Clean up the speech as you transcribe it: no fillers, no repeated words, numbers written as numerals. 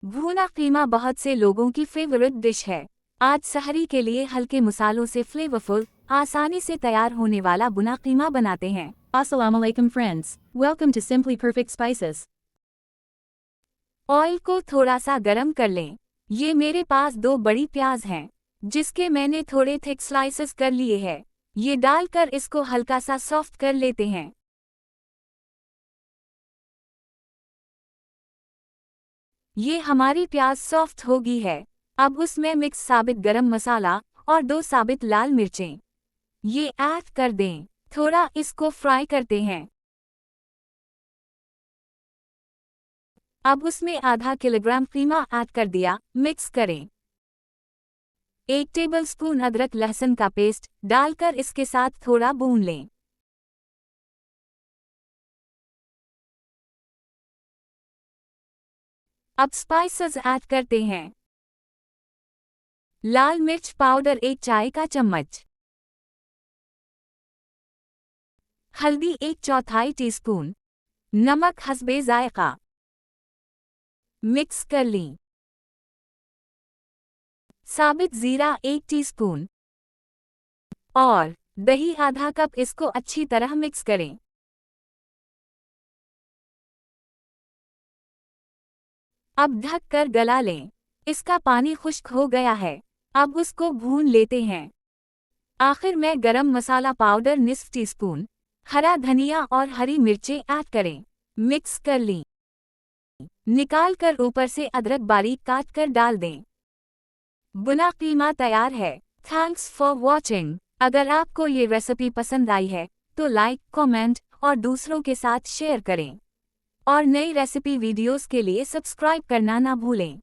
भुना कीमा बहुत से लोगों की फेवरेट डिश है। आज सहरी के लिए हल्के मसालों से फ्लेवरफुल, आसानी से तैयार होने वाला भुना कीमा बनाते हैं। Assalamu alaikum friends. Welcome to Simply Perfect Spices. Oil को थोड़ा सा गरम कर लें। ये मेरे पास 2 बड़ी प्याज हैं, जिसके मैंने थोड़े थिक स्लाइसेस कर लिए हैं। ये डालकर इसको हल्का सा सॉफ्ट कर लेते हैं। ये हमारी प्याज सॉफ्ट हो गई है। अब उसमें मिक्स साबित गरम मसाला और 2 साबित लाल मिर्चें ये ऐड कर दें। थोड़ा इसको फ्राई करते हैं। अब उसमें आधा किलोग्राम कीमा ऐड कर दिया, मिक्स करें। 1 टेबलस्पून अदरक लहसुन का पेस्ट डालकर इसके साथ थोड़ा भून लें। अब स्पाइसेस ऐड करते हैं। लाल मिर्च पाउडर 1 चाय का चम्मच, हल्दी 1/4 टीस्पून, नमक हस्बे जायका। मिक्स कर लें। साबित जीरा 1 टीस्पून और दही आधा कप। इसको अच्छी तरह मिक्स करें। अब ढक कर गला लें। इसका पानी खुश्क हो गया है। अब उसको भून लेते हैं। आखिर में गरम मसाला पाउडर निस्फ टीस्पून, हरा धनिया और हरी मिर्चें ऐड करें। मिक्स कर लें। निकाल कर ऊपर से अदरक बारीक काट कर डाल दें। भुना कीमा तैयार है। Thanks for watching. अगर आपको ये रेसिपी पसंद आई है तो लाइक, कमेंट और दूसरों के साथ शेयर करें। और नई रेसिपी वीडियोस के लिए सब्सक्राइब करना ना भूलें।